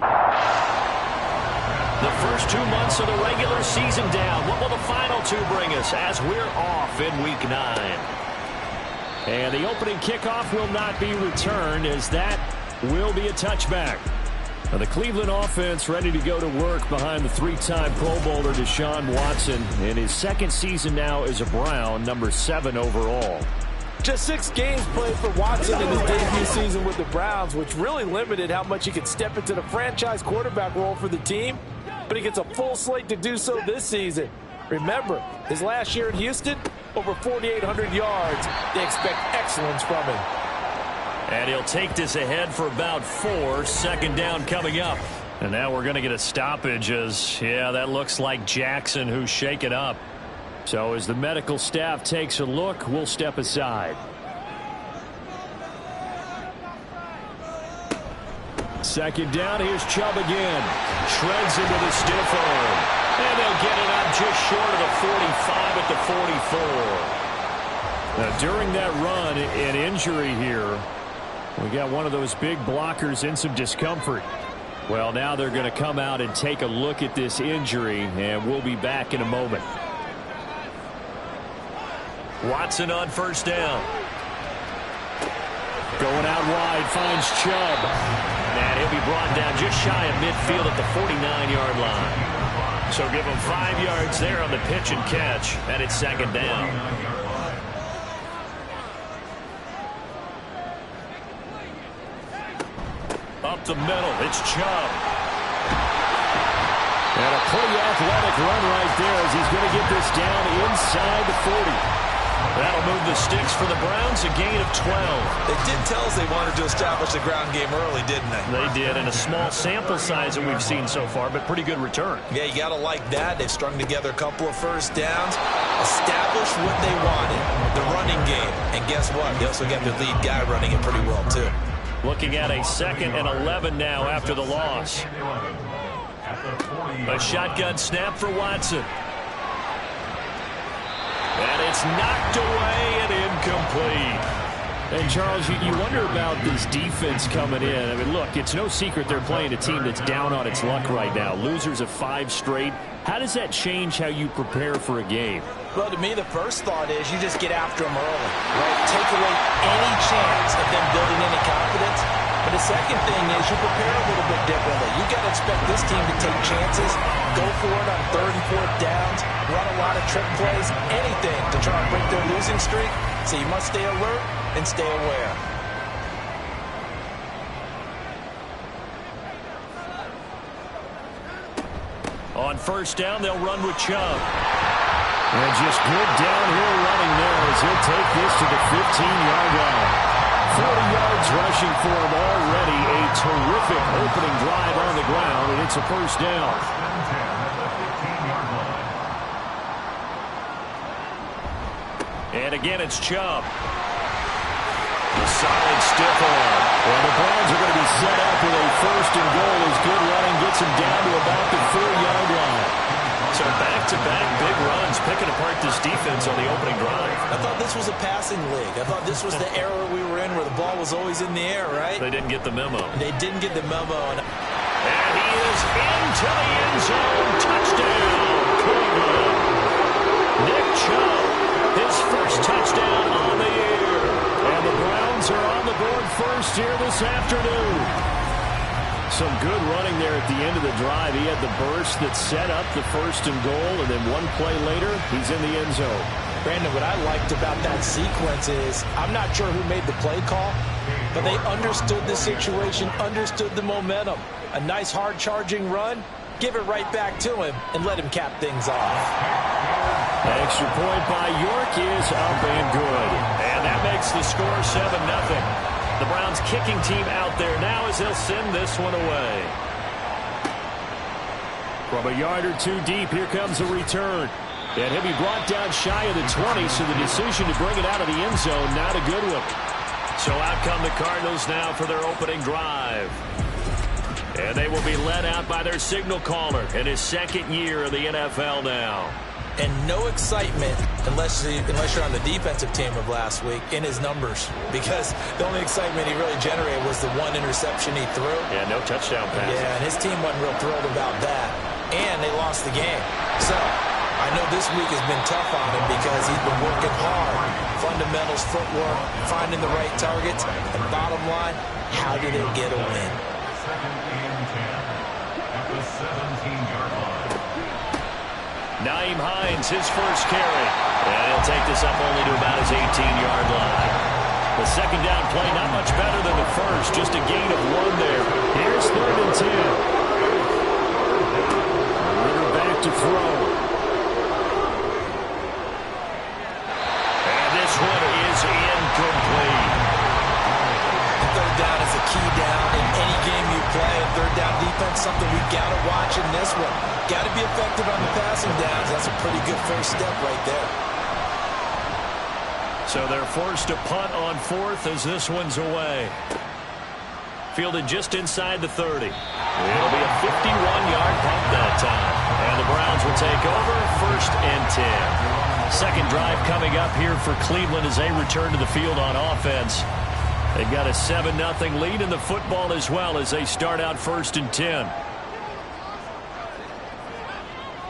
The first 2 months of the regular season down. What will the final two bring us as we're off in Week 9? And the opening kickoff will not be returned, as that will be a touchback. Now the Cleveland offense ready to go to work behind the three-time Pro Bowler Deshaun Watson in his second season now as a Brown, number 7 overall. Just 6 games played for Watson in his debut season with the Browns, which really limited how much he could step into the franchise quarterback role for the team. But he gets a full slate to do so this season. Remember, his last year in Houston, over 4,800 yards. They expect excellence from him. And he'll take this ahead for about 4. Second down coming up. And now we're going to get a stoppage as, yeah, that looks like Jackson who's shaken up. So as the medical staff takes a look, we'll step aside. Second down, here's Chubb again. Shreds into the stiff arm. And they'll get it up just short of the 45 at the 44. Now, during that run, an injury here. We got one of those big blockers in some discomfort. Well, now they're going to come out and take a look at this injury, and we'll be back in a moment. Watson on first down. Going out wide, finds Chubb. And he'll be brought down just shy of midfield at the 49-yard line. So give him 5 yards there on the pitch and catch, and it's second down. Up the middle, it's Chubb. And a pretty athletic run right there as he's going to get this down inside the 40. That'll move the sticks for the Browns, a gain of 12. They did tell us they wanted to establish the ground game early, didn't they? They did, and a small sample size that we've seen so far, but pretty good return. Yeah, you got to like that. They've strung together a couple of first downs, established what they wanted, the running game. And guess what? They also got their lead guy running it pretty well, too. Looking at a 2nd and 11 now after the loss. A shotgun snap for Watson. And it's knocked away and incomplete. And, Charles, you wonder about this defense coming in. I mean, look, it's no secret they're playing a team that's down on its luck right now. Losers of 5 straight. How does that change how you prepare for a game? Well, to me, the first thought is you just get after them early, right? Take away any chance of them building any confidence. But the second thing is you prepare a little bit differently. You got to expect this team to take chances, go for it on 3rd and 4th downs, run a lot of trick plays, anything to try and break their losing streak. So you must stay alert and stay aware. On first down, they'll run with Chubb. And just good downhill running there as he'll take this to the 15-yard line. 40 yards rushing for him already. A terrific opening drive on the ground, and it's a first down. And again, it's Chubb. A solid stiff arm. Well, the Browns are going to be set up with a first and goal as good running gets him down to about the 4-yard line. So back-to-back big runs picking apart this defense on the opening drive. I thought this was a passing league. I thought this was the era we were in where the ball was always in the air, right? They didn't get the memo. They didn't get the memo. And he is into the end zone. Touchdown, Cleveland. Nick Chubb, his first touchdown on the year. And the Browns are on the board first here this afternoon. Some good running there at the end of the drive. He had the burst that set up the first and goal, and then one play later, he's in the end zone. Brandon, what I liked about that sequence is I'm not sure who made the play call, but they understood the situation, understood the momentum. A nice hard-charging run, give it right back to him, and let him cap things off. Extra point by York is up and good. And that makes the score 7-0. The Browns kicking team out there now as they'll send this one away. From a yard or two deep, here comes a return. And he'll be brought down shy of the 20, so the decision to bring it out of the end zone, not a good one. So out come the Cardinals now for their opening drive. And they will be led out by their signal caller in his 2nd year of the NFL now. and no excitement unless you're on the defensive team of last week in his numbers, because the only excitement he really generated was the one interception he threw. Yeah, no touchdown pass. Yeah, and his team wasn't real thrilled about that, and they lost the game. So I know this week has been tough on him because he's been working hard. Fundamentals, footwork, finding the right targets, and bottom line, how do they get a win? Nyheim Hines, his first carry. And he'll take this up only to about his 18-yard line. The second down play, not much better than the first, just a gain of 1 there. Here's 3rd and 10. Ritter back to throw. And this one is incomplete. Third down is a key down in any game you play. And third down defense, something we got to watch in this one. Got to be effective on the passing downs. That's a pretty good first step right there. So they're forced to punt on 4th as this one's away. Fielded just inside the 30. It'll be a 51-yard punt that time. And the Browns will take over 1st and 10. Second drive coming up here for Cleveland as they return to the field on offense. They've got a 7-0 lead in the football as well as they start out 1st and 10.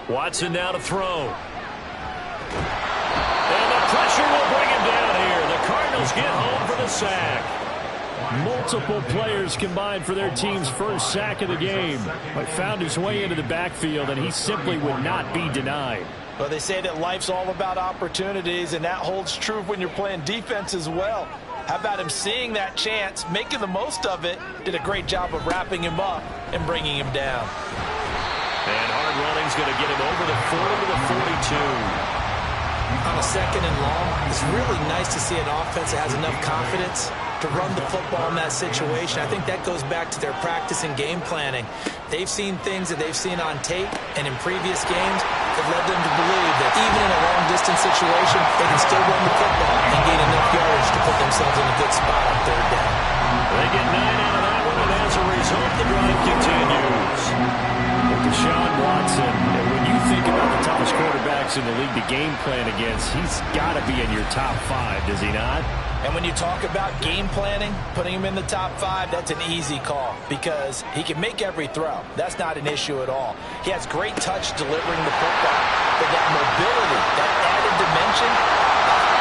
Watson now to throw. And the pressure will bring him down here. The Cardinals get home for the sack. Multiple players combined for their team's first sack of the game. But found his way into the backfield, and he simply would not be denied. Well, they say that life's all about opportunities, and that holds true when you're playing defense as well. How about him seeing that chance, making the most of it, did a great job of wrapping him up and bringing him down. And hard running's going to get him over the 40 to the 42. On a 2nd and long, it's really nice to see an offense that has enough confidence to run the football in that situation. I think that goes back to their practice and game planning. They've seen things that they've seen on tape and in previous games that led them to believe that even in a long-distance situation, they can still run the football and gain enough yardage to put themselves in a good spot on 3rd down. They get 9 out of that one, and as a result, the drive continues. Deshaun Watson, and when you think about the toughest quarterbacks in the league to game plan against, he's got to be in your top 5, does he not? And when you talk about game planning, putting him in the top 5, that's an easy call because he can make every throw. That's not an issue at all. He has great touch delivering the football, but that mobility, that added dimension,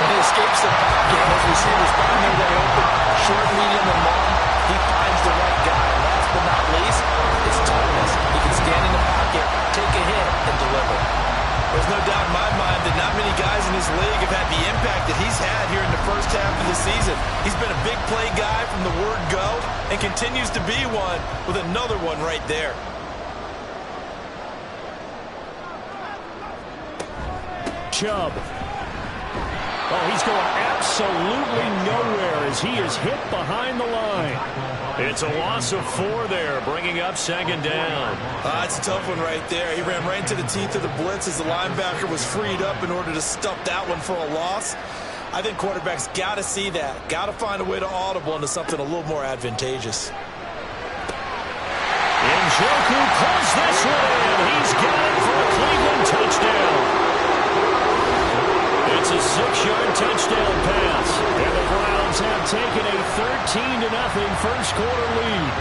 when he escapes the pocket, and his receivers find their way open, short, medium, and long, he finds the right guy. And last but not least, his toughness. He can stand in the pocket, take a hit, and deliver. There's no doubt in my mind that not many guys in this league have had the impact that he's had here in the first half of the season. He's been a big play guy from the word go and continues to be one with another one right there. Chubb. Oh, he's going absolutely nowhere as he is hit behind the line. It's a loss of 4 there, bringing up 2nd down. That's a tough one right there. He ran right into the teeth of the blitz as the linebacker was freed up in order to stuff that one for a loss. I think quarterbacks got to see that. Got to find a way to audible into something a little more advantageous. Njoku pulls this one in. He's got it for a Cleveland touchdown. It's a 6-yard touchdown pass. And the Browns have taken a 13-0 first quarter lead.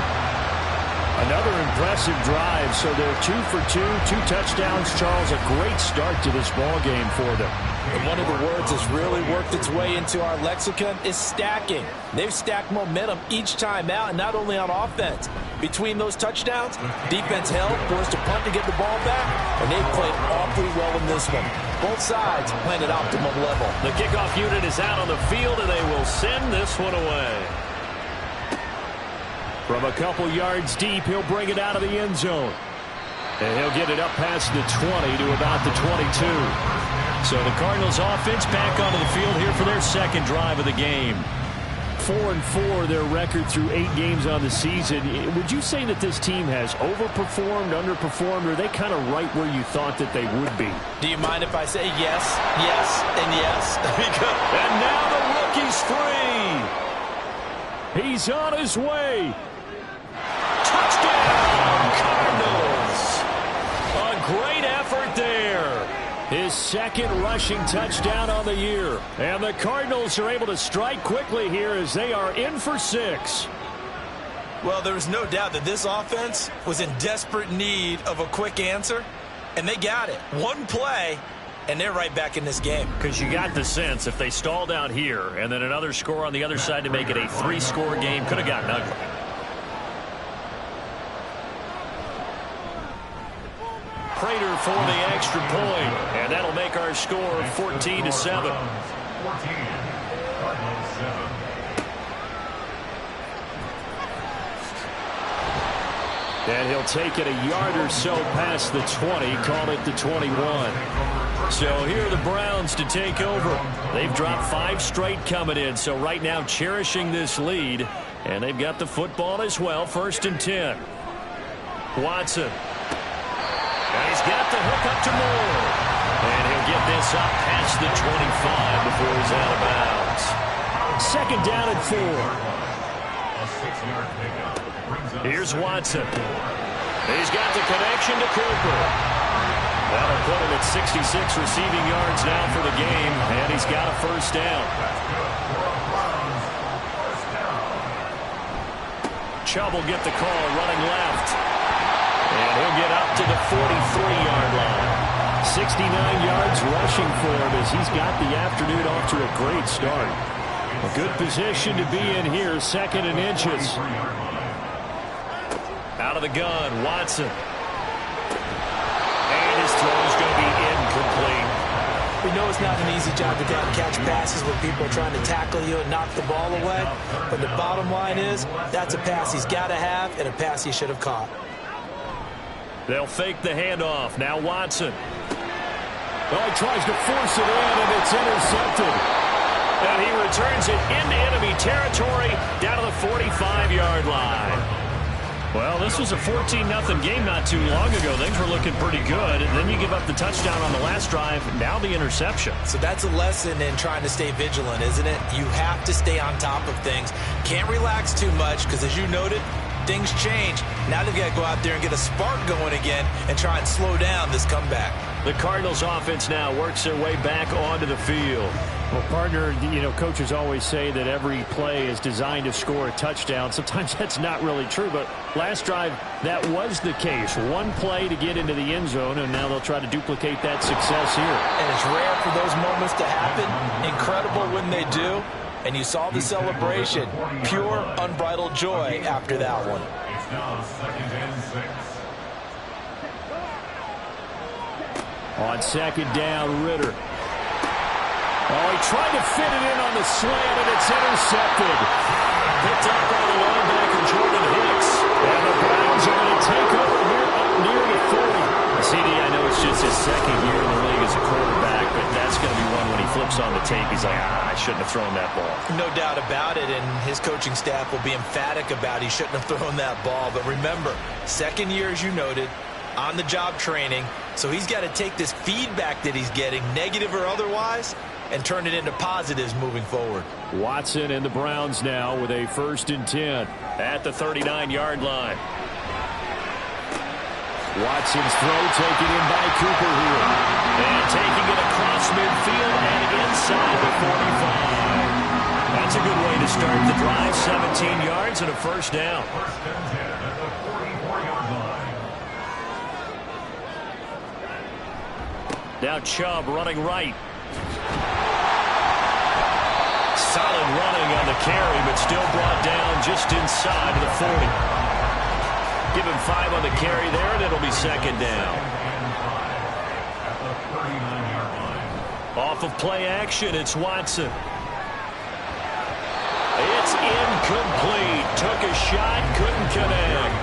Another impressive drive, so they're 2 for 2, 2 touchdowns. Charles, a great start to this ball game for them. And one of the words that's really worked its way into our lexicon is stacking. They've stacked momentum each time out, and not only on offense. Between those touchdowns, defense held, forced a punt to get the ball back, and they've played awfully well in this one. Both sides playing at optimum level. The kickoff unit is out on the field, and they will send this one away. From a couple yards deep, he'll bring it out of the end zone. And he'll get it up past the 20 to about the 22. So the Cardinals offense back onto the field here for their second drive of the game. 4-4 their record through 8 games on the season. Would you say that this team has overperformed, underperformed, or are they kind of right where you thought that they would be? Do you mind if I say yes, yes, and yes? And now the rookie's free. He's on his way. Touchdown, Cardinals. A great effort there. His his second rushing touchdown on the year. And the Cardinals are able to strike quickly here as they are in for 6. Well, there was no doubt that this offense was in desperate need of a quick answer, and they got it. One play, and they're right back in this game. Because you got the sense if they stall down here and then another score on the other side to make it a 3-score game, could have gotten ugly. Prater for the extra point, and that'll make our score 14-7. And he'll take it a yard or so past the 20, call it the 21. So here are the Browns to take over. They've dropped 5 straight coming in, so right now cherishing this lead. And they've got the football as well, 1st and 10. Watson. And he's got the hook up to Moore. And he'll get this up past the 25 before he's out of bounds. 2nd down and 4. Here's Watson. He's got the connection to Cooper. That'll put him at 66 receiving yards now for the game, and he's got a 1st down. Chubb will get the call running left. And he'll get up to the 43-yard line. 69 yards rushing for him as he's got the afternoon off to a great start. A good position to be in here, 2nd and inches. Out of the gun, Watson. And his throw's going to be incomplete. We know it's not an easy job to catch passes when people are trying to tackle you and knock the ball away. But the bottom line is, that's a pass he's got to have and a pass he should have caught. They'll fake the handoff. Now Watson. Well, he tries to force it in, and it's intercepted. And he returns it into enemy territory down to the 45-yard line. Well, this was a 14-0 game not too long ago. Things were looking pretty good, and then you give up the touchdown on the last drive. Now the interception. So that's a lesson in trying to stay vigilant, isn't it? You have to stay on top of things. Can't relax too much because, as you noted, things change. Now they've got to go out there and get a spark going again and try and slow down this comeback. The Cardinals offense now works their way back onto the field. Well, partner, you know, coaches always say that every play is designed to score a touchdown. Sometimes that's not really true, but last drive, that was the case. One play to get into the end zone, and now they'll try to duplicate that success here. And it's rare for those moments to happen. Incredible when they do. And you saw the celebration. Pure, unbridled joy after that one. It's now 2nd and 6. On 2nd down, Ritter. Oh, he tried to fit it in on the slant, and it's intercepted. Picked up by the linebacker, Jordan Hicks. And the Browns are going to take over here up near the 40. CD, I know it's just his 2nd year in the league as a quarterback, but that's going to be one when he flips on the tape. He's like, I shouldn't have thrown that ball. No doubt about it, and his coaching staff will be emphatic about he shouldn't have thrown that ball. But remember, 2nd year, as you noted, on-the-job training, so he's got to take this feedback that he's getting, negative or otherwise, and turn it into positives moving forward. Watson and the Browns now with a 1st and 10 at the 39-yard line. Watson's throw taken in by Cooper here. And taking it across midfield and inside the 45. That's a good way to start the drive. 17 yards and a 1st down. 1st and 10 at the 44-yard line. Now Chubb running right. Solid running on the carry, but still brought down just inside of the 40. Give him 5 on the carry there, and it'll be 2nd down. Off of play action, it's Watson. It's incomplete. Took a shot, couldn't connect.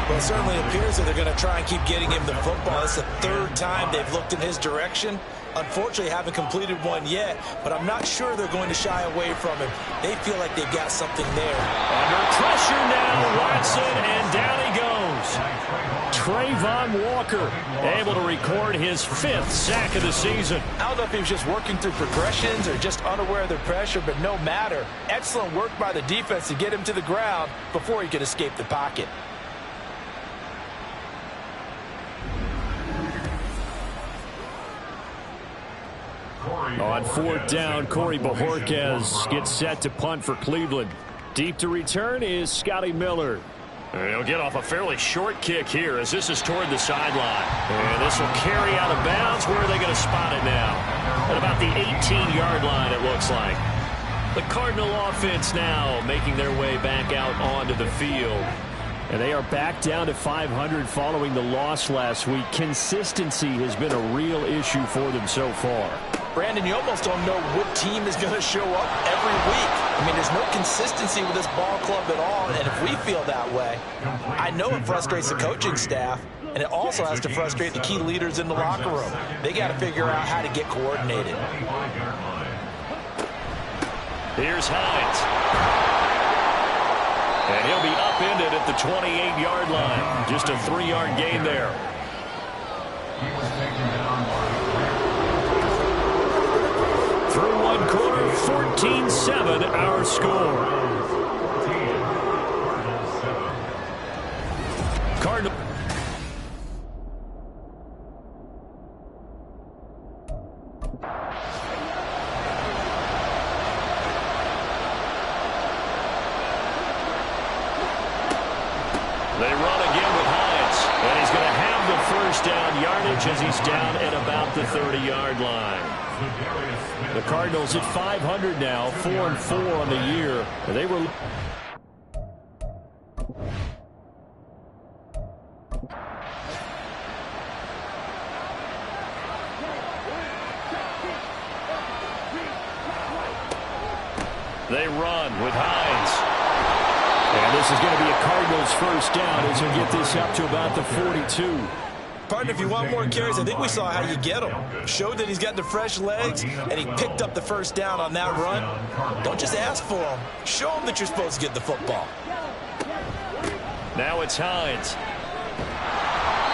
Well, it certainly appears that they're going to try and keep getting him the football. It's the 3rd time they've looked in his direction. Unfortunately, haven't completed one yet, but I'm not sure they're going to shy away from him. They feel like they've got something there. Under pressure now, Watson, and down he goes. Trayvon Walker able to record his 5th sack of the season. I don't know if he was just working through progressions or just unaware of the pressure, but no matter. Excellent work by the defense to get him to the ground before he could escape the pocket. On fourth down, Corey Bojorquez gets set to punt for Cleveland. Deep to return is Scotty Miller. And he'll get off a fairly short kick here as this is toward the sideline. And this will carry out of bounds. Where are they going to spot it now? At about the 18-yard line, it looks like. The Cardinal offense now making their way back out onto the field. And they are back down to 500 following the loss last week. Consistency has been a real issue for them so far. Brandon, you almost don't know what team is going to show up every week. I mean, there's no consistency with this ball club at all, and if we feel that way, I know it frustrates the coaching staff, and it also has to frustrate the key leaders in the locker room. They got to figure out how to get coordinated. Here's Hines. And he'll be upended at the 28-yard line. Just a 3-yard gain there. Through one quarter, 14-7 our score. Cardinal. They run again with Hines, and he's going to have the first down yardage as he's down at about the 30-yard line. The Cardinals at 500 now, 4-4 on the year. They were... They run with Hines. And this is going to be a Cardinals first down as he'll get this up to about the 42. Partner, if you want more carries, I think we saw how you get him. Showed that he's got the fresh legs, and he picked up the first down on that run. Don't just ask for him. Show him that you're supposed to get the football. Now it's Hines.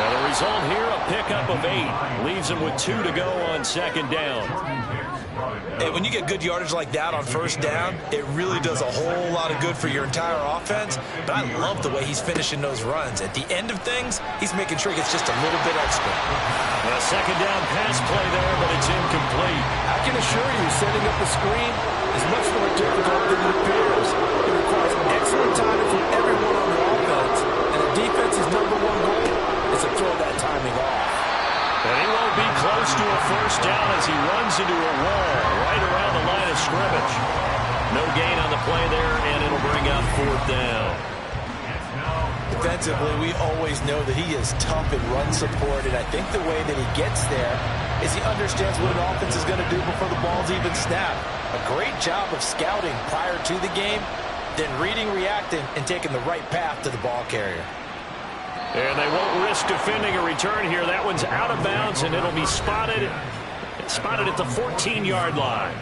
And the result here, a pickup of 8. Leaves him with 2 to go on second down. And when you get good yardage like that on first down, it really does a whole lot of good for your entire offense. But I love the way he's finishing those runs. At the end of things, he's making sure he gets just a little bit extra. A second down pass play there, but it's incomplete. I can assure you, setting up a screen is much more difficult than it appears. It requires excellent timing from everyone on the offense. And the defense's #1 goal is to throw that timing off. And he won't be close to a first down as he runs into a wall right around the line of scrimmage. No gain on the play there, and it'll bring up fourth down. Defensively, we always know that he is tough in run support, and I think the way that he gets there is he understands what an offense is going to do before the ball's even snapped. A great job of scouting prior to the game, then reading, reacting, and taking the right path to the ball carrier. And they won't risk defending a return here. That one's out of bounds, and it'll be spotted at the 14-yard line.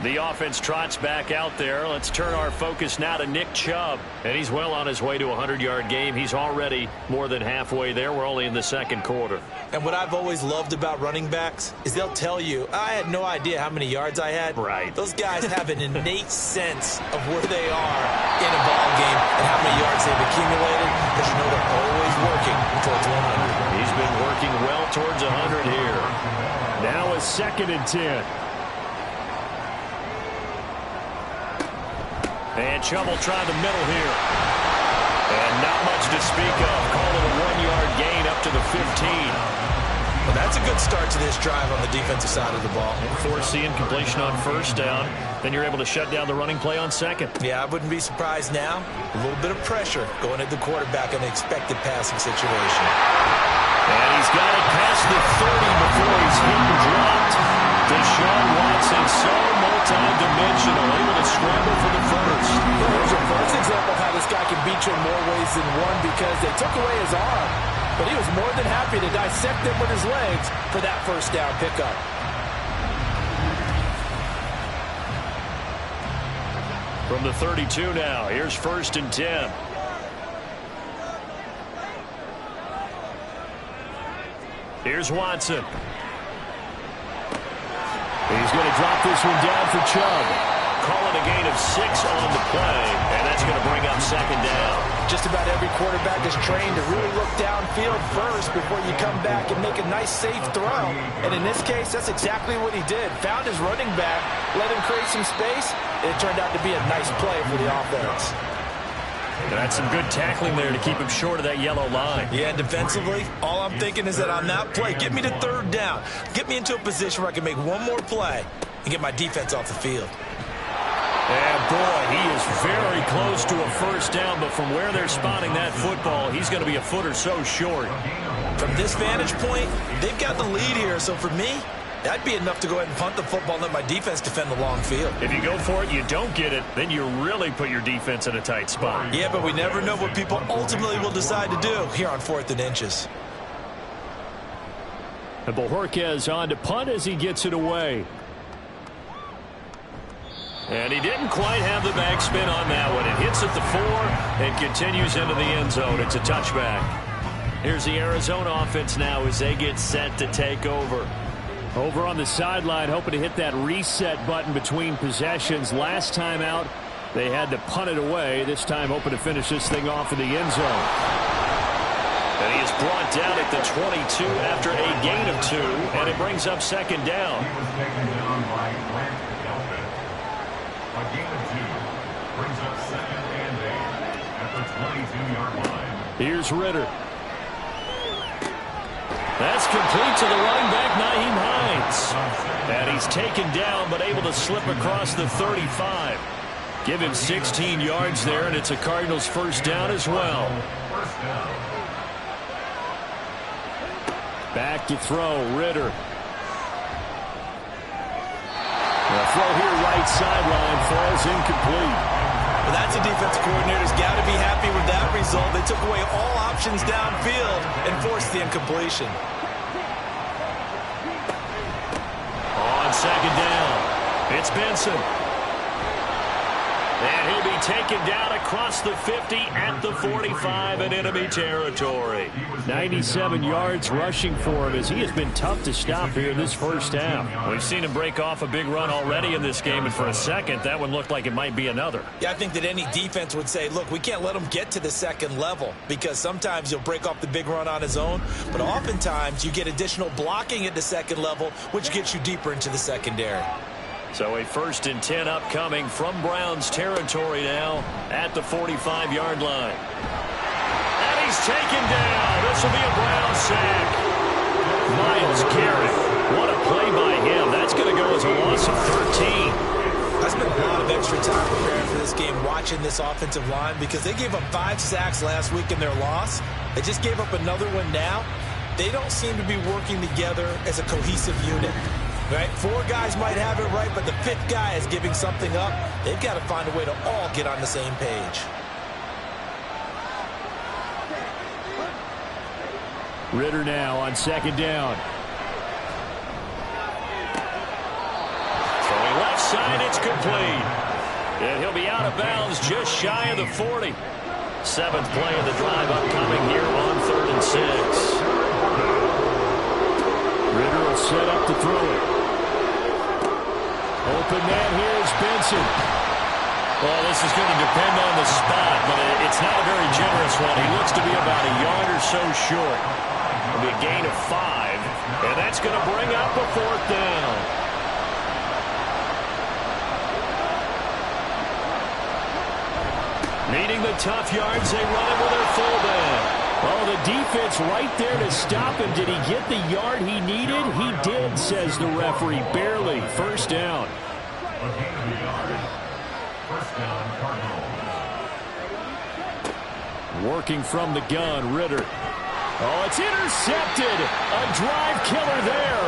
The offense trots back out there. Let's turn our focus now to Nick Chubb. And he's well on his way to a 100-yard game. He's already more than halfway there. We're only in the second quarter. And what I've always loved about running backs is they'll tell you, I had no idea how many yards I had. Right. Those guys have an innate sense of where they are in a ball game and how many yards they've accumulated, because you know they're always working towards 100. He's been working well towards 100 here. Now a 2nd and 10. And Chubb will try the middle here. And not much to speak of. Call it a 1-yard gain up to the 15. Well, that's a good start to this drive on the defensive side of the ball. Force the incompletion on first down. Then you're able to shut down the running play on second. Yeah, I wouldn't be surprised now. A little bit of pressure going at the quarterback in the expected passing situation. And he's got it past the 30 before he's hit and dropped. Deshaun Watson, so multi-dimensional, able to scramble for the first. Here's your first example of how this guy can beat you in more ways than one, because they took away his arm, but he was more than happy to dissect them with his legs for that first down pickup. From the 32 now, here's 1st and 10. Here's Watson. He's going to drop this one down for Chubb. Call it a gain of 6 on the play, and that's going to bring up second down. Just about every quarterback is trying trained to really look downfield first before you come back and make a nice, safe throw. And in this case, that's exactly what he did. Found his running back, let him create some space, and it turned out to be a nice play for the offense. That's some good tackling there to keep him short of that yellow line. Yeah, defensively, all I'm thinking is that on that play, get me to third down. Get me into a position where I can make one more play and get my defense off the field. And boy, he is very close to a first down, but from where they're spotting that football, he's going to be a foot or so short. From this vantage point, they've got the lead here, so for me, that'd be enough to go ahead and punt the football and let my defense defend the long field. If you go for it, you don't get it, then you really put your defense in a tight spot. Yeah, but we never know what people ultimately will decide to do here on 4th and inches. And Bojorquez on to punt as he gets it away. And he didn't quite have the backspin on that one. It hits at the 4 and continues into the end zone. It's a touchback. Here's the Arizona offense now as they get set to take over. Over on the sideline, hoping to hit that reset button between possessions. Last time out, they had to punt it away. This time, hoping to finish this thing off in the end zone. And he is brought down at the 22 after a gain of 2, and it brings up second down. He was taken down by Grant Delpit. A gain of 2 brings up 2nd and 8 at the 22-yard line. Here's Ritter. That's complete to the running back, Nyheim Hines. And he's taken down, but able to slip across the 35. Give him 16 yards there, and it's a Cardinals first down as well. First down. Back to throw, Ritter. The throw here, right sideline, falls incomplete. Well, that's a defense coordinator's got to be happy with that result. They took away all options downfield and forced the incompletion. On second down, it's Benson. And he'll be taken down across the 50 at the 45 in enemy territory. 97 yards rushing for him as he has been tough to stop here in this first half. We've seen him break off a big run already in this game, and for a second, that one looked like it might be another. Yeah, I think that any defense would say, look, we can't let him get to the second level because sometimes he'll break off the big run on his own, but oftentimes you get additional blocking at the second level, which gets you deeper into the secondary. So a 1st and 10 upcoming from Browns territory now at the 45-yard line. And he's taken down. This will be a Brown sack. Myles Garrett. What a play by him. That's going to go as a loss of 13. I spent a lot of extra time preparing for this game watching this offensive line because they gave up 5 sacks last week in their loss. They just gave up another one now. They don't seem to be working together as a cohesive unit. Right? 4 guys might have it right, but the 5th guy is giving something up. They've got to find a way to all get on the same page. Ritter now on second down. Throwing left side, it's complete. And he'll be out of bounds just shy of the 40. 7th play of the drive upcoming here on 3rd and 6. Ritter will set up to throw it. Open man here is Benson. Well, this is going to depend on the spot, but it's not a very generous one. He looks to be about a yard or so short. It'll be a gain of 5, and that's going to bring up a 4th down. Needing the tough yards, they run it with their fullback. Oh, the defense right there to stop him. Did he get the yard he needed? He did, says the referee. Barely. First down. A gain of a yard. First down, Cardinals. Working from the gun, Ritter. Oh, it's intercepted. A drive killer there.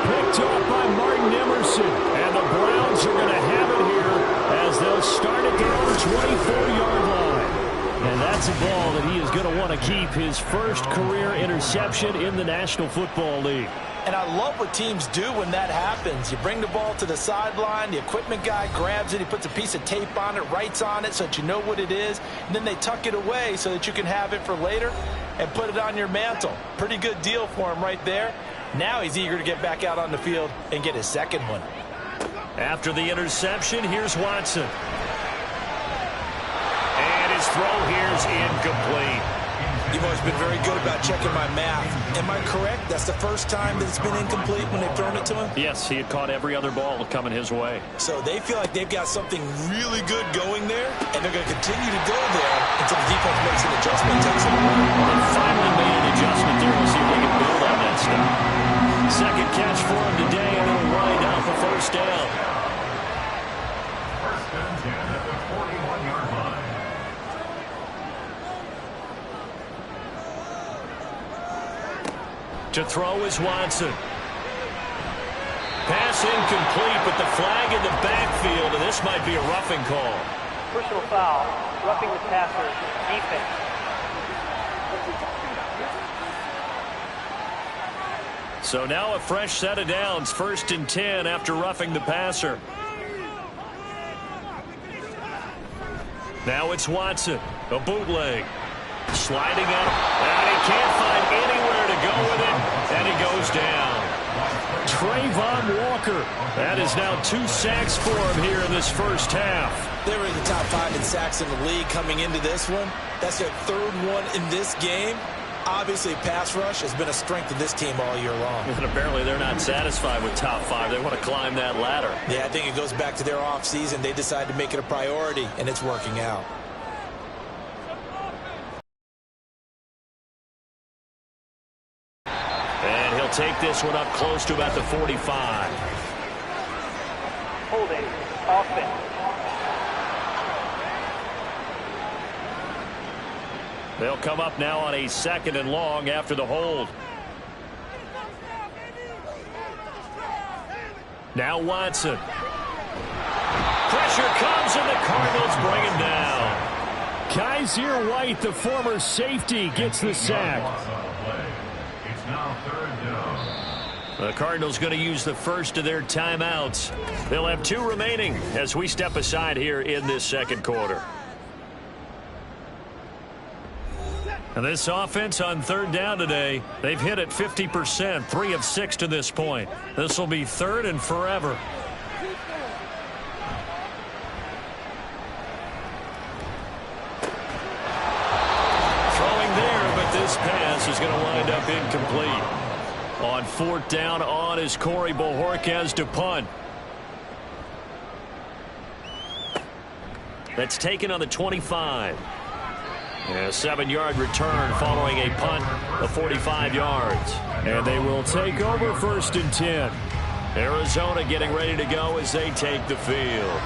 Picked off by Martin Emerson. And the Browns are going to have it here as they'll start at their own 24-yard line. And that's a ball that he is going to want to keep, his first career interception in the National Football League. And I love what teams do when that happens. You bring the ball to the sideline, the equipment guy grabs it, he puts a piece of tape on it, writes on it so that you know what it is, and then they tuck it away so that you can have it for later and put it on your mantle. Pretty good deal for him right there. Now he's eager to get back out on the field and get his second one. After the interception, here's Watson. And his throw here's incomplete. been very good about checking my math. Am I correct? That's the first time that it's been incomplete when they've thrown it to him? Yes, he had caught every other ball coming his way. So they feel like they've got something really good going there, and they're going to continue to go there until the defense makes an adjustment and takes it away. They finally made an adjustment there. We'll see if they can build on that stuff. Second catch for him today, and it'll wind up a first down. First and 10 at the 41-yard line. To throw is Watson. Pass incomplete, but the flag in the backfield, and this might be a roughing call. Personal foul, roughing the passer, defense. So now a fresh set of downs, first and 10 after roughing the passer. Now it's Watson, a bootleg. Sliding out, and he can't find anywhere to go with it, and he goes down. Trayvon Walker, that is now 2 sacks for him here in this first half. They were in the top 5 in sacks in the league coming into this one. That's their third one in this game. Obviously, pass rush has been a strength of this team all year long. And apparently they're not satisfied with top 5. They want to climb that ladder. Yeah, I think it goes back to their offseason. They decided to make it a priority, and it's working out. And he'll take this one up close to about the 45. Holding, offense. They'll come up now on a 2nd and long after the hold. Now Watson. Pressure comes, and the Cardinals bring him down. Kaiser White, the former safety, gets the sack. It's now 3rd down. The Cardinals going to use the first of their timeouts. They'll have 2 remaining as we step aside here in this second quarter. And this offense on 3rd down today, they've hit it 50%, 3 of 6 to this point. This will be 3rd and forever. Throwing there, but this pass is going to wind up incomplete. On 4th down on is Corey Bojorquez to punt. That's taken on the 25. A 7-yard return following a punt of 45 yards. And they will take over 1st and 10. Arizona getting ready to go as they take the field.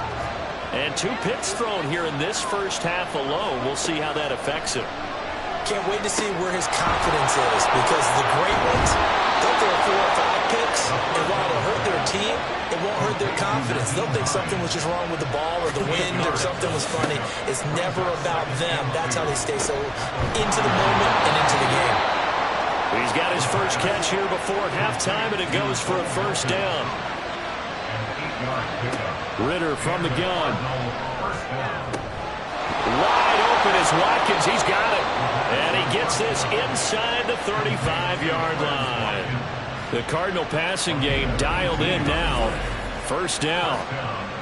And 2 picks thrown here in this first half alone. We'll see how that affects him. Can't wait to see where his confidence is, because the great ones, they'll throw 4 or 5 picks, and while it'll hurt their team, it won't hurt their confidence. They'll think something was just wrong with the ball or the wind or something was funny. It's never about them. That's how they stay so into the moment and into the game. He's got his first catch here before halftime, and it goes for a first down. Ritter from the gun. Wide open is Watkins. He's got it. And he gets this inside the 35-yard line. The Cardinal passing game dialed in now. First down.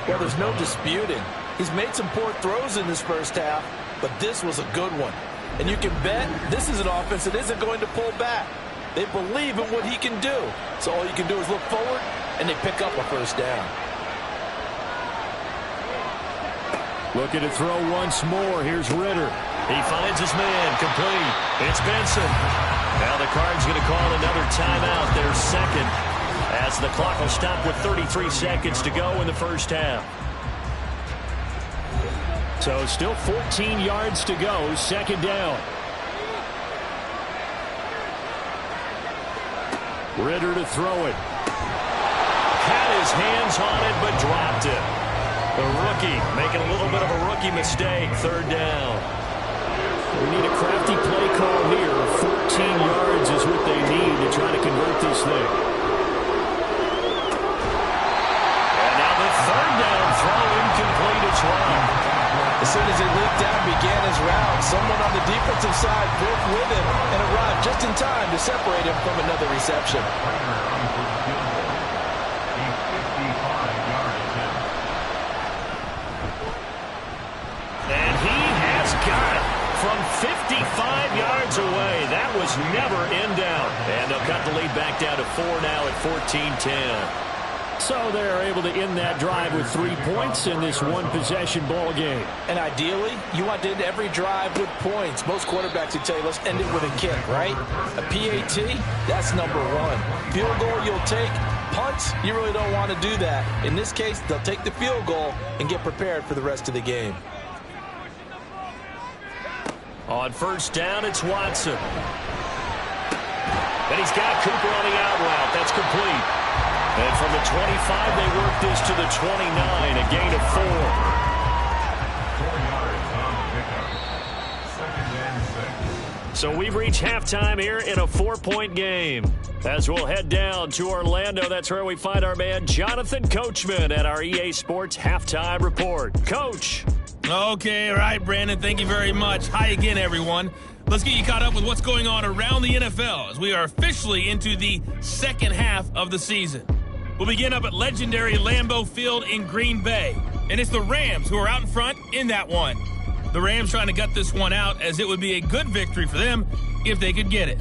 Well, there's no disputing. He's made some poor throws in this first half, but this was a good one. And you can bet this is an offense that isn't going to pull back. They believe in what he can do. So all you can do is look forward, and they pick up a first down. Looking to throw once more. Here's Ritter. He finds his man. Complete. It's Benson. Now the Cards going to call another timeout. Their second, as the clock will stop with 33 seconds to go in the first half. So still 14 yards to go. Second down. Ritter to throw it. Had his hands on it, but dropped it. The rookie making a little bit of a rookie mistake. Third down. We need a crafty play call here. 14 yards is what they need to try to convert this thing. And now the third down throw incomplete as well. As soon as he leaped out and began his route, someone on the defensive side broke with him and arrived just in time to separate him from another reception. And he has got it from 55 yards away. was never in doubt. And they'll cut the lead back down to 4 now at 14-10. So they're able to end that drive with 3 points in this one-possession ball game. And ideally, you want to end every drive with points. Most quarterbacks would tell you, let's end it with a kick, right? A PAT, that's number 1. Field goal you'll take. Punts, you really don't want to do that. In this case, they'll take the field goal and get prepared for the rest of the game. On first down, it's Watson. And he's got Cooper on the out route. That's complete. And from the 25, they work this to the 29, a gain of 4. 4 yards on the pickup. 2nd and 6. So we've reached halftime here in a 4-point game. As we'll head down to Orlando, that's where we find our man Jonathan Coachman at our EA Sports Halftime Report. Coach. Okay, all right, Brandon, thank you very much. Hi again, everyone. Let's get you caught up with what's going on around the NFL as we are officially into the second half of the season. We'll begin up at legendary Lambeau Field in Green Bay, and it's the Rams who are out in front in that one. The Rams trying to gut this one out as it would be a good victory for them if they could get it.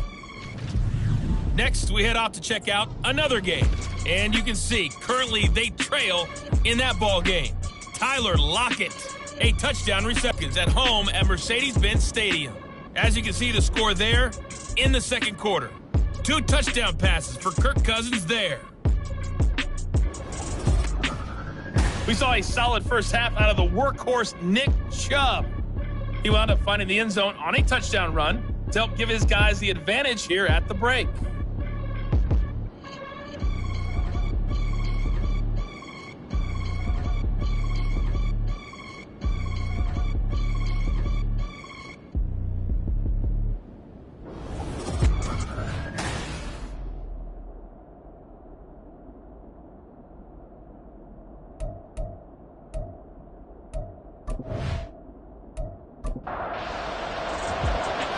Next, we head off to check out another game, and you can see currently they trail in that ball game. Tyler Lockett, a touchdown reception at home at Mercedes-Benz Stadium. As you can see the score there in the second quarter. 2 touchdown passes for Kirk Cousins there. We saw a solid first half out of the workhorse Nick Chubb. He wound up finding the end zone on a touchdown run to help give his guys the advantage here at the break.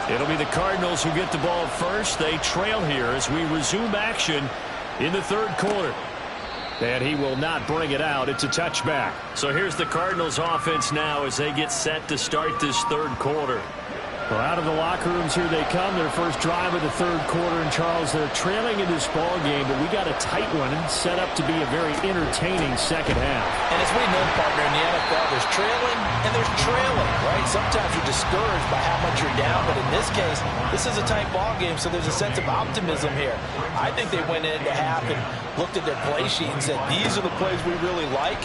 It'll be the Cardinals who get the ball first. They trail here as we resume action in the third quarter. And he will not bring it out. It's a touchback. So here's the Cardinals offense now as they get set to start this third quarter. Well, out of the locker rooms here they come. Their first drive of the third quarter. And, Charles, they're trailing in this ball game, but we got a tight one set up to be a very entertaining second half. And as we know, partner, in the NFL, there's trailing and there's trailing, right? Sometimes you're discouraged by how much you're down, but in this case, this is a tight ball game, so there's a sense of optimism here. I think they went into half and looked at their play sheet and said, these are the plays we really like.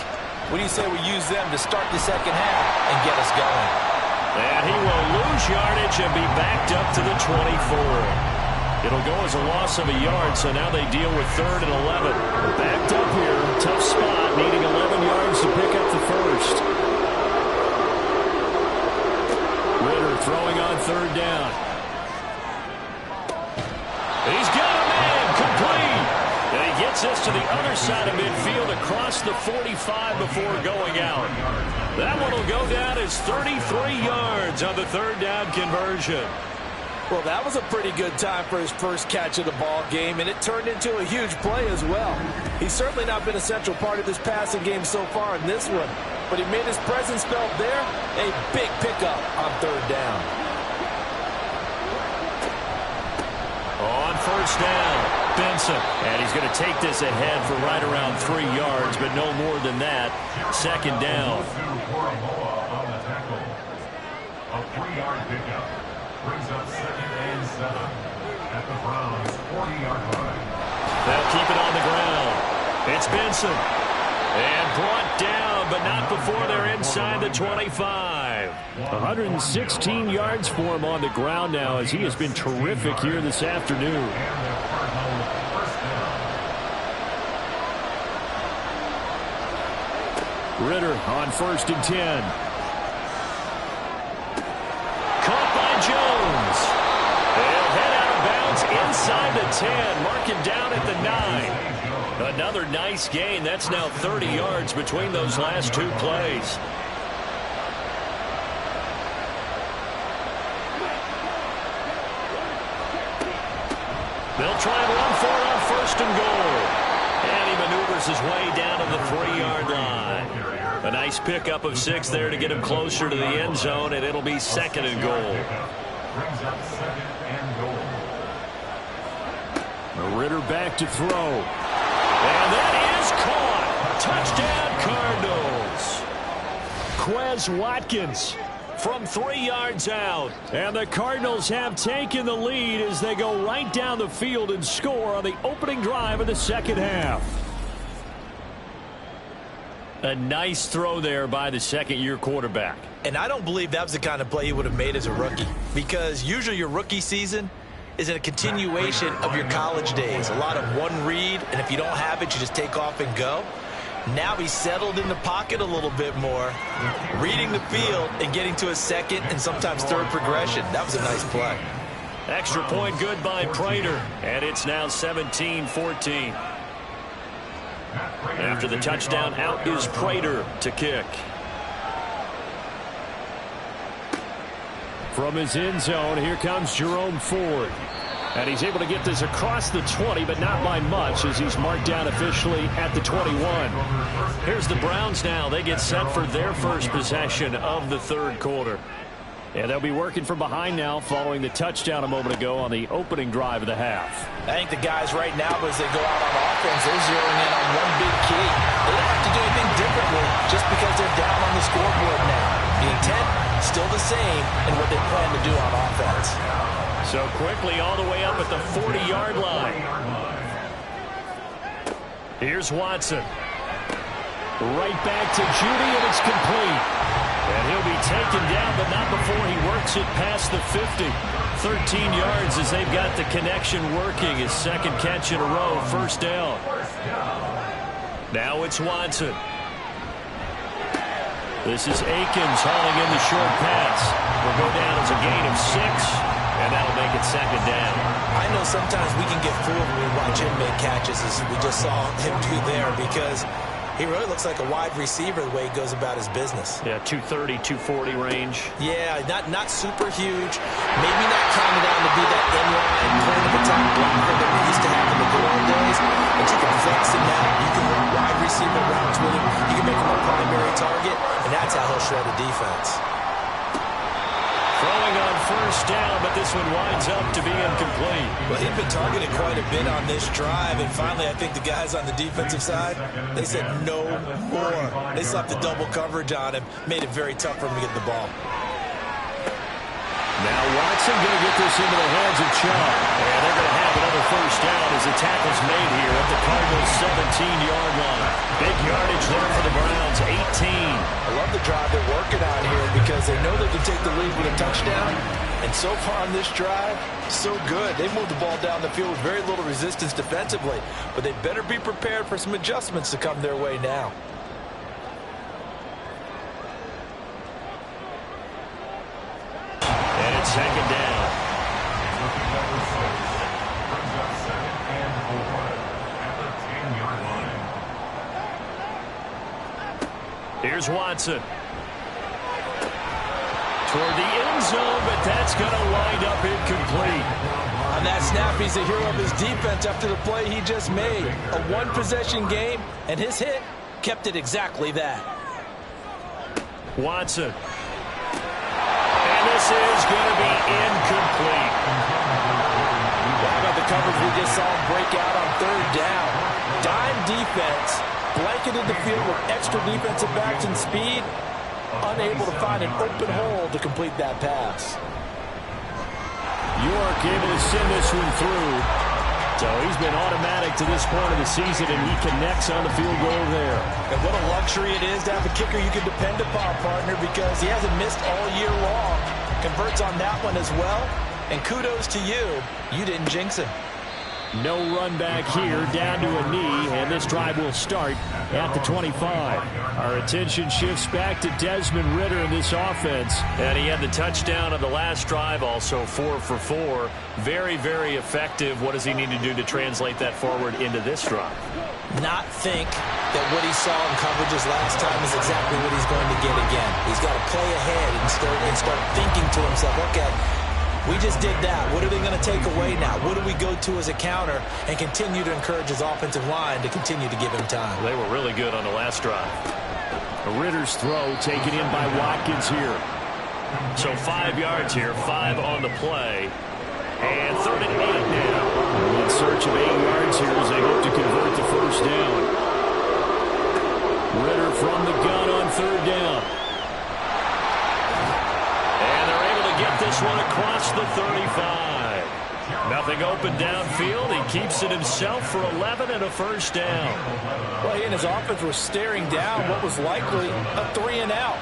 What do you say we use them to start the second half and get us going? And he will lose yardage and be backed up to the 24. It'll go as a loss of a yard, so now they deal with 3rd and 11. Backed up here, tough spot, needing 11 yards to pick up the first. Ritter throwing on 3rd down. He's got a man, complete. And he gets us to the other side of midfield across the 45 before going out. That one will go down as 33 yards on the 3rd down conversion. Well, that was a pretty good time for his first catch of the ball game, and it turned into a huge play as well. He's certainly not been a central part of this passing game so far in this one, but he made his presence felt there. A big pickup on 3rd down. On first down, Benson. And he's going to take this ahead for right around 3 yards, but no more than that. 2nd down. On the tackle. A 3-yard pickup brings up 2nd and 7 at the Browns' 40-yard line. They'll keep it on the ground. It's Benson. And brought down, but not before they're inside the 25. 116 yards for him on the ground now as he has been terrific here this afternoon. Ritter on 1st and 10. Caught by Jones. They'll head out of bounds inside the 10. Mark him down at the 9. Another nice gain. That's now 30 yards between those last 2 plays. They'll try and run for it on 1st and goal. And he maneuvers his way down to the 3-yard line. A nice pickup of 6 there to get him closer to the end zone, and it'll be 2nd and goal. Brings up 2nd and goal. Ritter back to throw. And that is caught. Touchdown, Cardinals. Quez Watkins from 3 yards out. And the Cardinals have taken the lead as they go right down the field and score on the opening drive of the second half. A nice throw there by the second-year quarterback. And I don't believe that was the kind of play he would have made as a rookie, because usually your rookie season is a continuation of your college days. A lot of one read, and if you don't have it, you just take off and go. Now he's settled in the pocket a little bit more, reading the field and getting to a second and sometimes third progression. That was a nice play. Extra point good by Prater, and it's now 17-14. After the touchdown, out is Prater to kick. From his end zone, here comes Jerome Ford. And he's able to get this across the 20, but not by much, as he's marked down officially at the 21. Here's the Browns now. They get set for their first possession of the third quarter. And they'll be working from behind now following the touchdown a moment ago on the opening drive of the half. I think the guys right now, as they go out on offense, they're zeroing in on one big key. They don't have to do anything differently just because they're down on the scoreboard now. The intent, still the same in what they plan to do on offense. So quickly all the way up at the 40-yard line. Here's Watson. Right back to Judy, and it's complete. And he'll be taken down, but not before he works it past the 50. 13 yards as they've got the connection working. His second catch in a row, first down. Now it's Watson. This is Akins hauling in the short pass. Will go down as a gain of 6, and that'll make it second down. I know sometimes we can get fooled when we watch him make catches, as we just saw him do there, because he really looks like a wide receiver the way he goes about his business. Yeah, 230, 240 range. Yeah, not super huge. Maybe not counted on to be that inline point of attack blocker that we used to have in the good old days. But you can flex him out. You can run wide receiver routes with him. You can make him a primary target, and that's how he'll shred a defense. Throwing on first down, but this one winds up to be incomplete. Well, he's been targeted quite a bit on this drive, and finally I think the guys on the defensive side, they said no more. They slapped the double coverage on him, made it very tough for him to get the ball. Now Watson going to get this into the hands of Chubb. And they're going to have another first down as the tackle's made here at the Cardinals' 17-yard line. Big yardage there for the Browns, 18. I love the drive they're working on here because they know they can take the lead with a touchdown. And so far on this drive, so good. They moved the ball down the field with very little resistance defensively. But they better be prepared for some adjustments to come their way now. And it's second down. Number 6 brings up 2nd and 4 at the 10-yard line. Here's Watson. Toward the end zone, but that's going to wind up incomplete. On that snap, he's a hero of his defense after the play he just made. A one-possession game, and his hit kept it exactly that. Watson. And this is going to be incomplete. How about the coverage we just saw him break out on third down? Dime defense, blanketed the field with extra defensive backs and speed, unable to find an open hole to complete that pass. York able to send this one through. So he's been automatic to this point of the season, and he connects on the field goal there. And what a luxury it is to have a kicker you can depend upon, partner, because he hasn't missed all year long. Converts on that one as well. And kudos to you. You didn't jinx him. No run back here, down to a knee, and this drive will start at the 25. Our attention shifts back to Desmond Ritter in this offense. And he had the touchdown on the last drive, also 4 for 4. Very, very effective. What does he need to do to translate that forward into this drive? Not think that what he saw in coverages last time is exactly what he's going to get again. He's got to play ahead and start thinking to himself, okay, we just did that. What are they going to take away now? What do we go to as a counter? And continue to encourage his offensive line to continue to give him time. They were really good on the last drive. Ritter's throw taken in by Watkins here. So 5 yards here, 5 on the play. And 3rd and 8 now. In search of first down. Ritter from the gun on third down. And they're able to get this one across the 35. Nothing open downfield. He keeps it himself for 11 and a first down. Well, he and his offense were staring down what was likely a 3-and-out.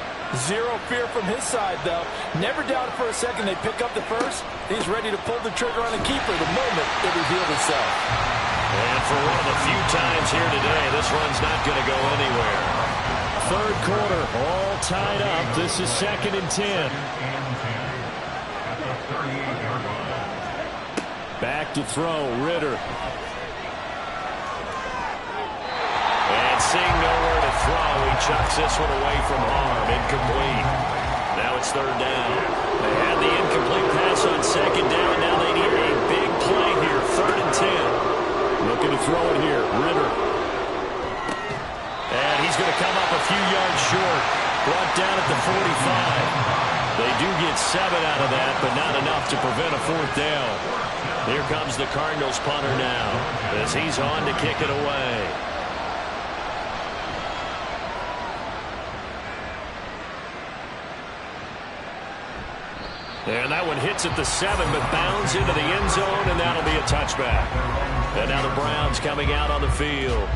Zero fear from his side, though. Never doubted for a second they pick up the first. He's ready to pull the trigger on a keeper the moment it revealed itself. And for one of the few times here today, this run's not going to go anywhere. Third quarter, all tied up. This is 2nd and 10. Back to throw, Ritter. And seeing nowhere to throw, he chucks this one away from harm. Incomplete. Now it's third down. They had the incomplete pass on second down. Now they need a big play here. 3rd and 10. Looking to throw it here, Ritter. And he's going to come up a few yards short. Brought down at the 45. They do get 7 out of that, but not enough to prevent a 4th down. Here comes the Cardinals punter now as he's on to kick it away. And that one hits at the 7, but bounds into the end zone, and that'll be a touchback. And now the Browns coming out on the field.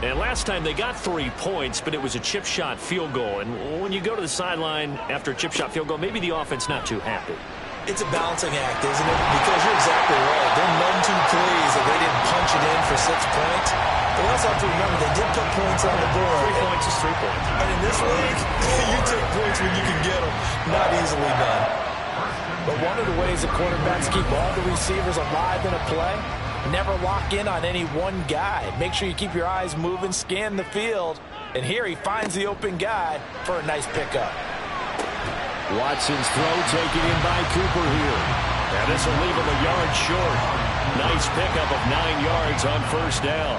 And last time they got 3 points, but it was a chip shot field goal. And when you go to the sideline after a chip shot field goal, maybe the offense not too happy. It's a balancing act, isn't it? Because you're exactly right. They're none too pleased that they didn't punch it in for 6 points. But also have to remember, they did put points on the board. 3 points is 3 points. And in this league, you take points when you can get them. Not easily done. But one of the ways that quarterbacks keep all the receivers alive in a play, never lock in on any one guy. Make sure you keep your eyes moving, scan the field. And here he finds the open guy for a nice pickup. Watson's throw taken in by Cooper here. And this will leave him a yard short. Nice pickup of 9 yards on first down.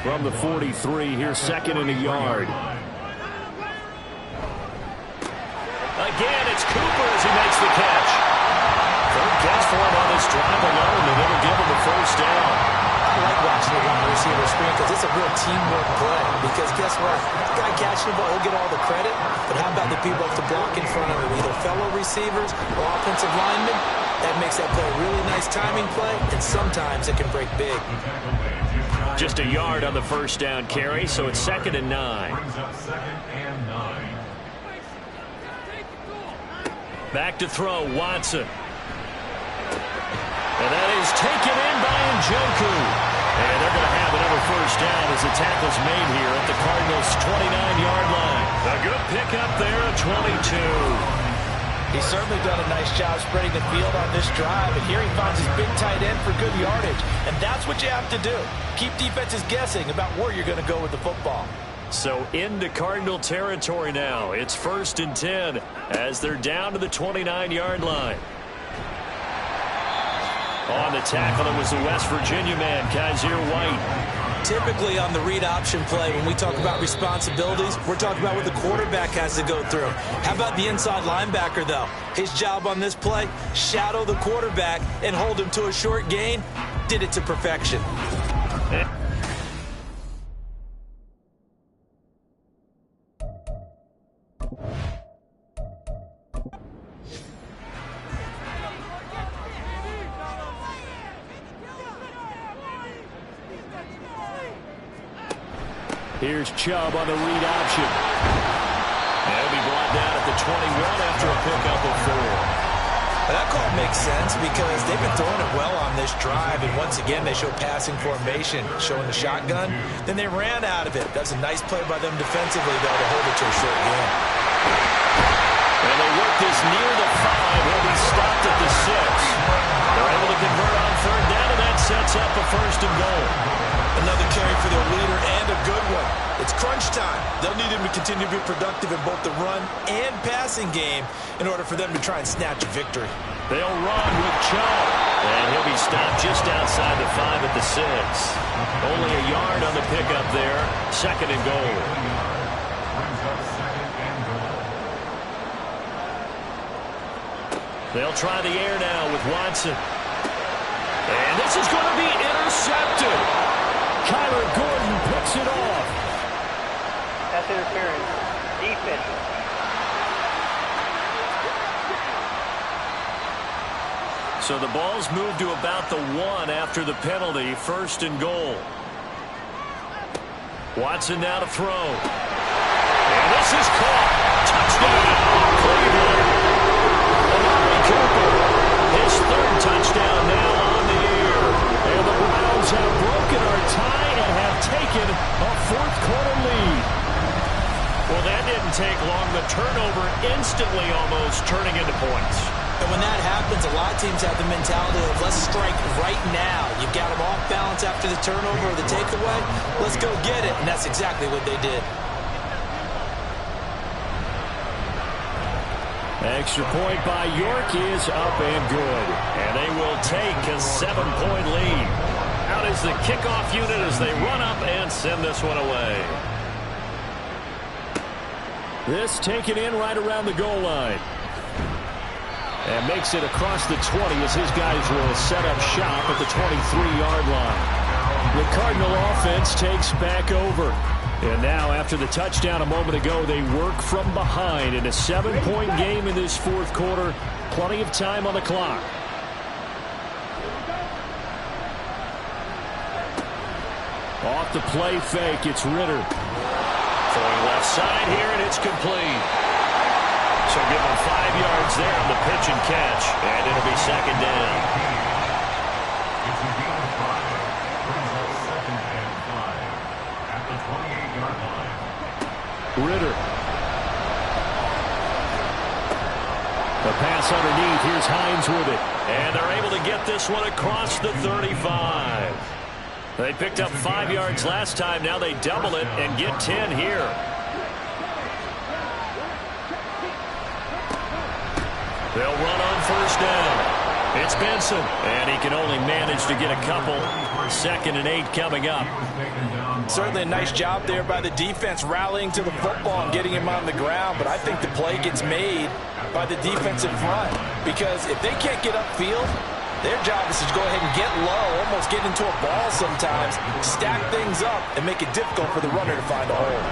From the 43, here's 2nd and a yard. Again, it's Cooper as he makes the catch. 3rd catch for him on this drive alone, and it'll give him the first down. I like watching the wide receiver screen because it's a real teamwork play. Because guess what? The guy catching the ball, he'll get all the credit. But how about the people up to block in front of him, either fellow receivers or offensive linemen? That makes that play a really nice timing play, and sometimes it can break big. Just a yard on the first down carry, so it's 2nd and 9. Back to throw, Watson. And that is taken in by Njoku. And they're going to have another first down as the tackle's made here at the Cardinals' 29-yard line. A good pickup there at 22. He's certainly done a nice job spreading the field on this drive, and here he finds his big tight end for good yardage. And that's what you have to do. Keep defenses guessing about where you're going to go with the football. So into Cardinal territory now. It's 1st and 10 as they're down to the 29-yard line. On the tackle, it was the West Virginia man, Kaiser White. Typically on the read option play, when we talk about responsibilities, we're talking about what the quarterback has to go through. How about the inside linebacker, though? His job on this play, shadow the quarterback and hold him to a short gain. Did it to perfection. Here's Chubb on the read option. And he'll be brought down at the 21 after a pickup of 4. That call makes sense because they've been throwing it well on this drive, and once again they show passing formation, showing the shotgun. Then they ran out of it. That's a nice play by them defensively, though, to hold it to a short game. And they work this near the 5. He'll be stopped at the 6. They're able to convert on third down, and that sets up a 1st and goal. Another carry for their leader and a good one. It's crunch time. They'll need him to continue to be productive in both the run and passing game in order for them to try and snatch a victory. They'll run with Chubb. And he'll be stopped just outside the 5 at the 6. Only a yard on the pickup there. 2nd and goal. They'll try the air now with Watson. And this is going to be intercepted. Kyler Gordon picks it off. That's interference. Defense. So the ball's moved to about the 1 after the penalty. 1st and goal. Watson now to throw. And this is caught. Touchdown, Cleveland. Amari Cooper, his 3rd touchdown now on the year. And the Browns have broken our tie and have taken a 4th quarter lead. Well, that didn't take long. The turnover instantly almost turning into points. And when that happens, a lot of teams have the mentality of let's strike right now. You've got them off balance after the turnover or the takeaway. Let's go get it. And that's exactly what they did. Extra point by York is up and good. And they will take a 7-point lead. Out is the kickoff unit as they run up and send this one away. This taken in right around the goal line. And makes it across the 20 as his guys will set up shop at the 23-yard line. The Cardinal offense takes back over. And now, after the touchdown a moment ago, they work from behind in a 7-point game in this 4th quarter. Plenty of time on the clock. Off the play fake, it's Ritter. Throwing left side here, and it's complete. So give him 5 yards there on the pitch and catch, and it'll be 2nd down. It's a gain of 5. Brings up 2nd and 5 at the 28-yard line. Ritter. The pass underneath. Here's Hines with it. And they're able to get this one across the 35. They picked up 5 yards last time. Now they double it and get 10 here. They'll run on 1st down. It's Benson, and he can only manage to get a couple. 2nd and 8 coming up. Certainly a nice job there by the defense rallying to the football and getting him on the ground, but I think the play gets made by the defensive front because if they can't get upfield, their job is to go ahead and get low, almost get into a ball sometimes, stack things up, and make it difficult for the runner to find a hole.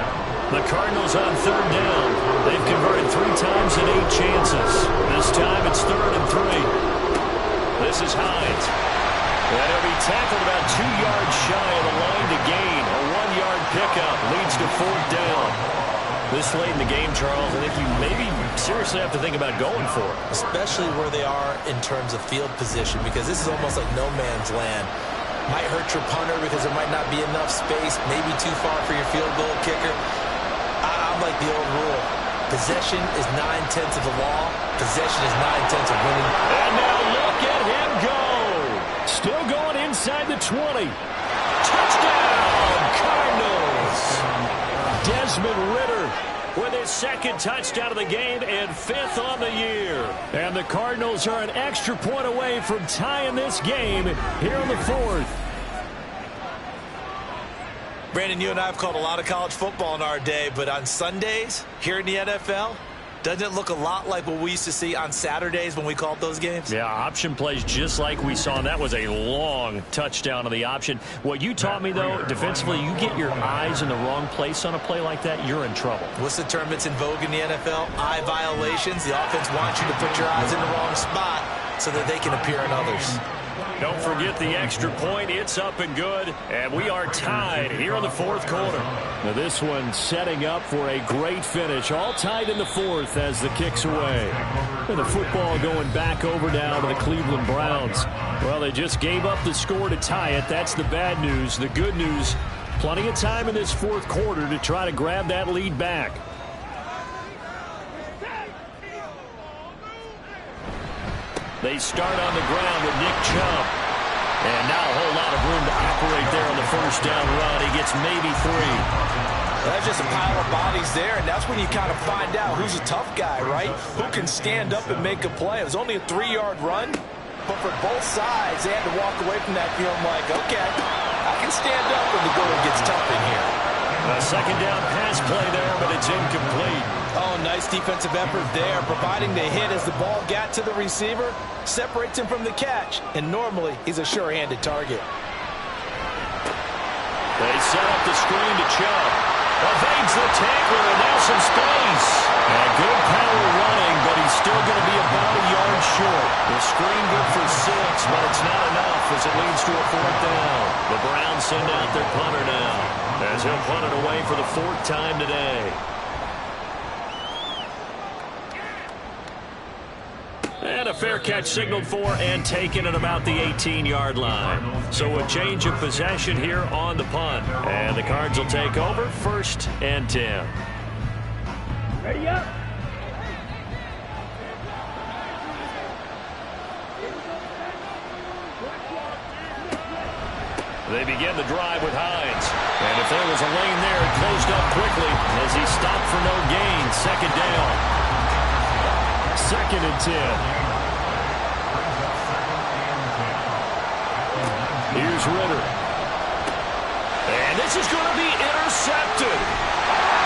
The Cardinals on 3rd down. They've converted 3 times in 8 chances. This time it's 3rd and 3. This is Hines. And he'll be tackled about 2 yards shy of the line to gain. A 1-yard pickup leads to 4th down. This late in the game, Charles, I think you maybe seriously have to think about going for it. Especially where they are in terms of field position, because this is almost like no man's land. Might hurt your punter because there might not be enough space, maybe too far for your field goal kicker. I'm like the old rule. Possession is 9/10 of the law. Possession is 9/10 of winning. And now look at him go. Still going inside the 20. Touchdown, Cardinals. Desmond Ritter with his 2nd touchdown of the game and 5th on the year. And the Cardinals are an extra point away from tying this game here in the 4th. Brandon, you and I have called a lot of college football in our day, but on Sundays here in the NFL, doesn't it look a lot like what we used to see on Saturdays when we called those games? Yeah, option plays just like we saw, and that was a long touchdown of the option. What you taught me, though, defensively, you get your eyes in the wrong place on a play like that, you're in trouble. What's the term that's in vogue in the NFL? Eye violations. The offense wants you to put your eyes in the wrong spot so that they can appear in others. Don't forget the extra point. It's up and good, and we are tied here in the 4th quarter. Now this one setting up for a great finish. All tied in the 4th as the kick's away. And the football going back over now to the Cleveland Browns. Well, they just gave up the score to tie it. That's the bad news. The good news, plenty of time in this 4th quarter to try to grab that lead back. They start on the ground with Nick Chubb. And now a whole lot of room to operate there on the 1st down run. He gets maybe 3. That's just a pile of bodies there, and that's when you kind of find out who's a tough guy, right? Who can stand up and make a play. It was only a 3-yard run, but for both sides, they had to walk away from that feeling like, okay, I can stand up when the going gets tough in here. A 2nd down pass play there, but it's incomplete. Oh, nice defensive effort there, providing the hit as the ball got to the receiver, separates him from the catch, and normally he's a sure-handed target. They set up the screen to Chubb. Evades the tackler, and now some space. And good power running, but he's still going to be about a yard short. The screen good for 6, but it's not enough as it leads to a 4th down. The Browns send out their punter now, as he'll punt it away for the 4th time today. And a fair catch signaled for and taken at about the 18-yard line. So a change of possession here on the punt. And the Cards will take over 1st and 10. Ready up. They begin the drive with Hines. And if there was a lane there, it closed up quickly as he stopped for no gain. 2nd down. 2nd and 10. Here's Ritter. And this is going to be intercepted.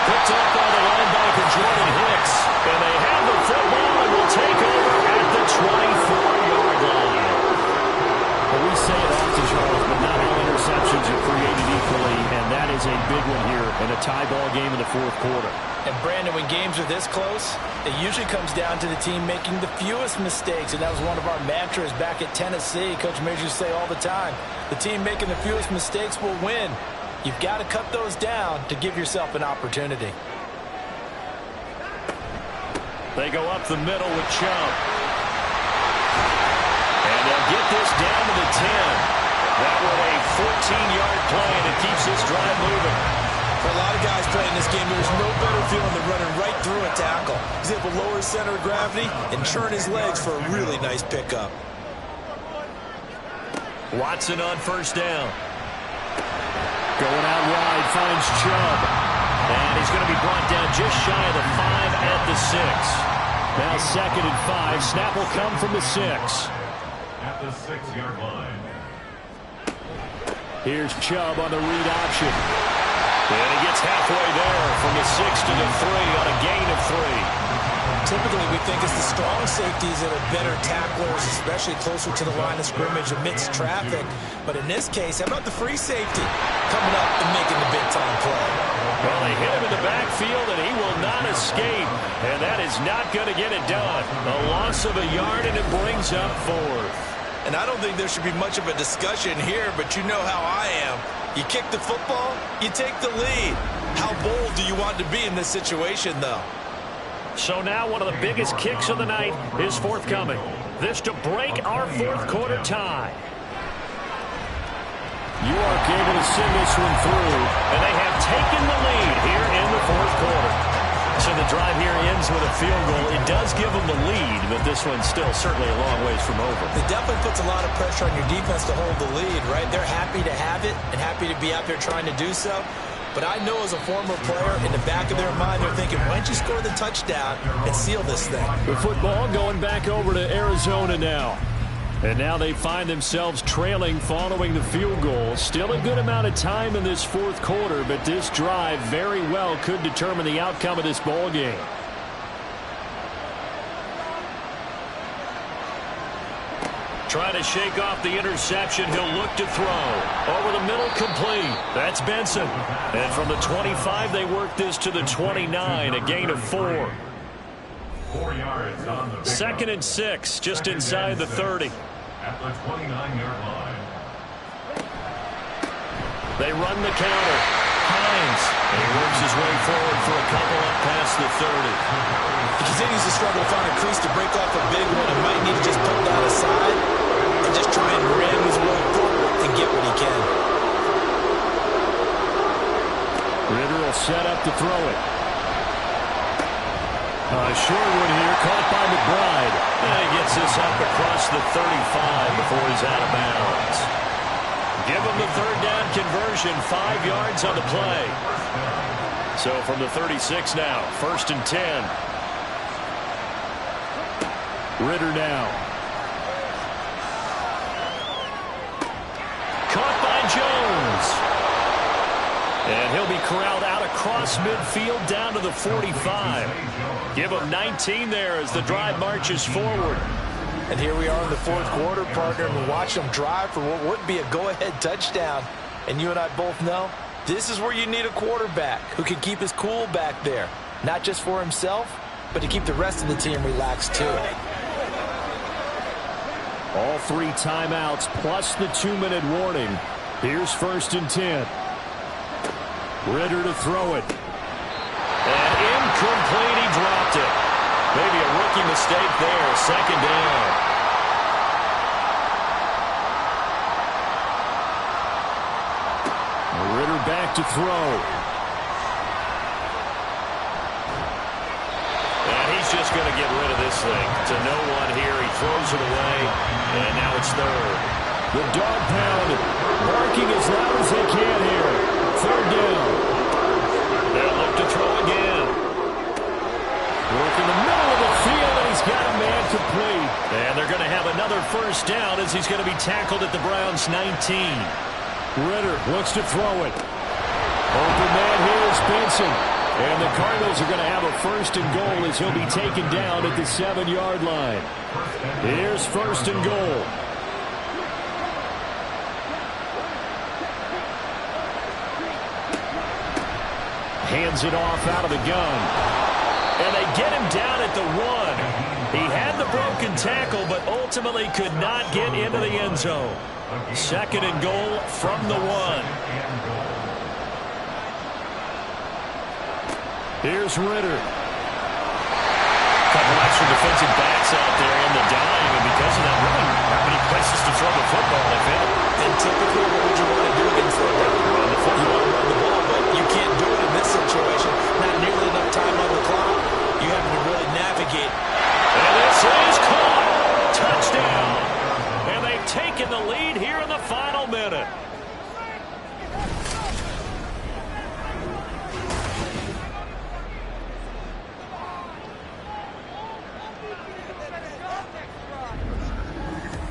Picked up by the linebacker, Jordan Hicks. And they have the football and will take over at the 24-yard line. Well, we say it often, Charles, but not all interceptions are created equally, and that is a big one here in a tie ball game in the 4th quarter. And Brandon, when games are this close, it usually comes down to the team making the fewest mistakes, and that was one of our mantras back at Tennessee. Coach Major used to say all the time, the team making the fewest mistakes will win. You've got to cut those down to give yourself an opportunity. They go up the middle with Chubb. And they'll get this down to the 10. That was a 14-yard play, and it keeps this drive moving. For a lot of guys playing this game, there's no better feeling than running right through a tackle. He's able to lower his center of gravity and churn his legs for a really nice pickup. Watson on 1st down. Going out wide, finds Chubb. And he's going to be brought down just shy of the 5 at the 6. Now 2nd and 5. Snap will come from the 6. At the 6-yard line. Here's Chubb on the read option. And he gets halfway there from the 6 to the 3 on a gain of 3. Typically, we think it's the strong safeties that are better tacklers, especially closer to the line of scrimmage amidst traffic. But in this case, how about the free safety coming up and making the big-time play? Well, they hit him in the backfield, and he will not escape. And that is not going to get it done. A loss of a yard, and it brings up 4th. And I don't think there should be much of a discussion here, but you know how I am. You kick the football, you take the lead. How bold do you want to be in this situation, though? So now one of the biggest kicks of the night is forthcoming. This to break our 4th quarter tie. York able to send this one through. And they have taken the lead here in the 4th quarter. So the drive here ends with a field goal. It does give them the lead, but this one's still certainly a long ways from over. It definitely puts a lot of pressure on your defense to hold the lead, right? They're happy to have it and happy to be out there trying to do so. But I know as a former player, in the back of their mind, they're thinking, why don't you score the touchdown and seal this thing? The football going back over to Arizona now. And now they find themselves trailing following the field goal. Still a good amount of time in this 4th quarter, but this drive very well could determine the outcome of this ball game. Trying to shake off the interception. He'll look to throw. Over the middle, complete. That's Benson. And from the 25, they work this to the 29, a gain of 4. 4 yards on the 2nd and 6, just inside the 30. At the 29-yard line. They run the counter. Hines. And he works his way forward for a couple up past the 30. He continues to struggle to find a crease to break off a big one and might need to just put that aside and just try and ram his way forward and get what he can. Ritter will set up to throw it. Short one here, caught by McBride. And he gets this up across the 35 before he's out of bounds. Give him the 3rd down conversion, 5 yards on the play. So from the 36 now, 1st and 10. Ritter now. Caught by Jones. And he'll be corralled out across midfield down to the 45. Give him 19 there as the drive marches forward. And here we are in the 4th quarter, partner, and we watch them drive for what would be a go-ahead touchdown. And you and I both know this is where you need a quarterback who can keep his cool back there. Not just for himself, but to keep the rest of the team relaxed too. All 3 timeouts plus the 2-minute warning. Here's 1st and 10. Ritter to throw it. And incomplete, he dropped it. Maybe a rookie mistake there, 2nd down. Ritter back to throw. And he's just going to get rid of this thing. To no one here, he throws it away, and now it's 3rd. The dog pound barking as loud as they can here. 3rd down. They'll look to throw again. Work in the middle of the field, and he's got a man complete. And they're going to have another 1st down as he's going to be tackled at the Browns' 19. Ritter looks to throw it. Open man here is Benson. And the Cardinals are going to have a 1st and goal as he'll be taken down at the 7-yard line. Here's 1st and goal. Hands it off out of the gun. And they get him down at the 1. He had the broken tackle, but ultimately could not get into the end zone. 2nd and goal from the 1. Here's Ritter. Couple extra defensive backs out there in the dime, and because of that, really not many places to throw the football, if any. And typically, what would you want to do against that? Run the football. You want to run the ball, but you can't do it in this situation. Not nearly enough time on the clock. You have to really navigate. And this is caught. Touchdown. And they've taken the lead here in the final minute.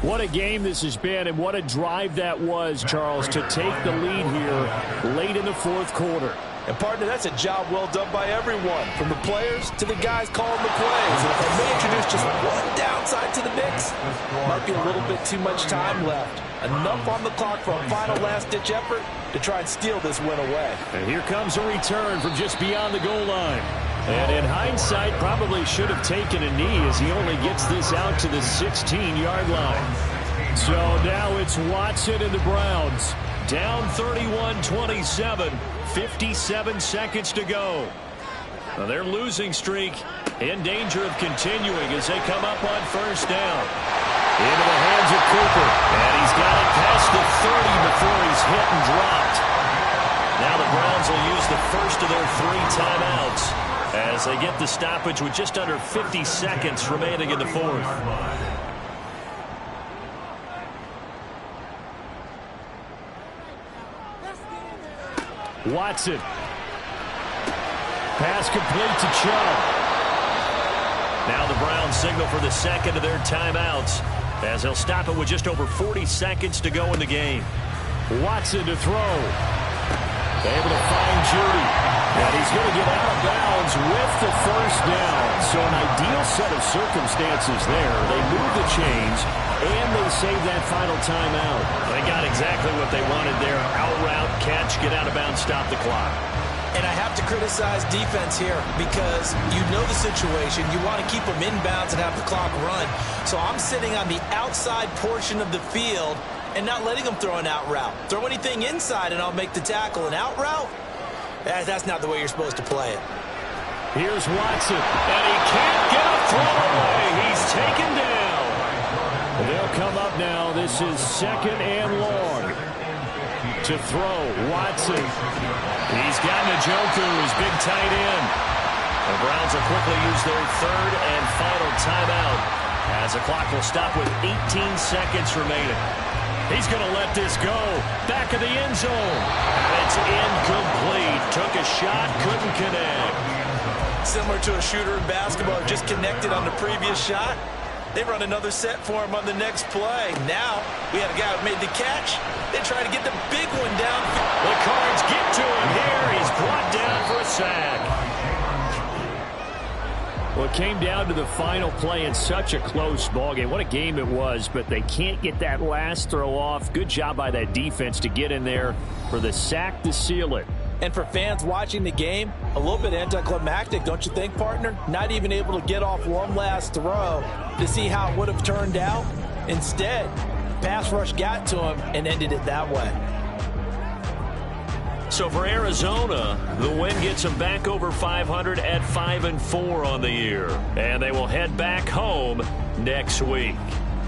What a game this has been, and what a drive that was, Charles, to take the lead here late in the 4th quarter. And, partner, that's a job well done by everyone, from the players to the guys calling the plays. And if I may introduce just one downside to the mix, might be a little bit too much time left. Enough on the clock for a final last-ditch effort to try and steal this win away. And here comes a return from just beyond the goal line. And in hindsight, probably should have taken a knee as he only gets this out to the 16-yard line. So now it's Watson and the Browns. Down 31-27, 57 seconds to go. Now their losing streak in danger of continuing as they come up on 1st down. Into the hands of Cooper. And he's got it past the 30 before he's hit and dropped. Now the Browns will use the first of their 3 timeouts as they get the stoppage with just under 50 seconds remaining in the 4th. Watson. Pass complete to Chubb. Now the Browns signal for the 2nd of their timeouts as they'll stop it with just over 40 seconds to go in the game. Watson to throw. Able to find Judy. And he's going to get out of bounds with the 1st down. So an ideal set of circumstances there. They move the chains, and they save that final timeout. They got exactly what they wanted there. Out route, catch, get out of bounds, stop the clock. And I have to criticize defense here because you know the situation. You want to keep them inbounds and have the clock run. So I'm sitting on the outside portion of the field and not letting them throw an out route. Throw anything inside and I'll make the tackle. An out route? That's not the way you're supposed to play it. Here's Watson, and he can't get a throw away. He's taken down. They'll come up now. This is 2nd and long. To throw, Watson. He's got Njoku, his big tight end. The Browns will quickly use their 3rd and final timeout as the clock will stop with 18 seconds remaining. He's going to let this go. Back of the end zone. And it's incomplete. Took a shot, couldn't connect. Similar to a shooter in basketball, just connected on the previous shot. They run another set for him on the next play. Now, we had a guy who made the catch. They try to get the big one down. The Cards get to him here. He's brought down for a sack. Well, it came down to the final play in such a close ballgame. What a game it was, but they can't get that last throw off. Good job by that defense to get in there for the sack to seal it. And for fans watching the game, a little bit anticlimactic, don't you think, partner? Not even able to get off one last throw to see how it would have turned out. Instead, pass rush got to him and ended it that way. So for Arizona, the win gets them back over 500 at 5-4 on the year. And they will head back home next week.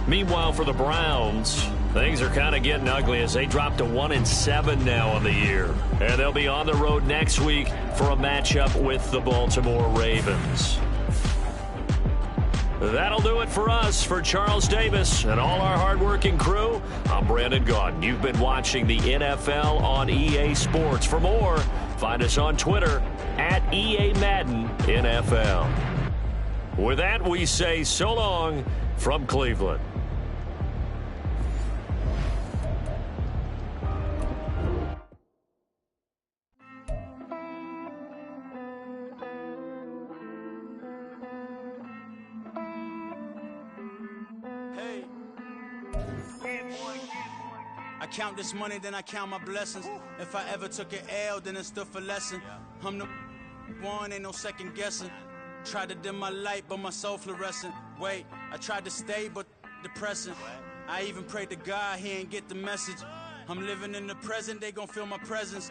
Meanwhile, for the Browns, things are kind of getting ugly as they drop to 1-7 now on the year. And they'll be on the road next week for a matchup with the Baltimore Ravens. That'll do it for us. For Charles Davis and all our hardworking crew, I'm Brandon Gaudin. You've been watching the NFL on EA Sports. For more, find us on Twitter at EA Madden NFL. With that, we say so long from Cleveland. I count this money, then I count my blessings. If I ever took an L, then it stood for lesson. I'm the one, ain't no second guessing. Tried to dim my light, but my soul fluorescent. Wait, I tried to stay, but depressing. I even prayed to God, he ain't get the message. I'm living in the present, they gon' feel my presence.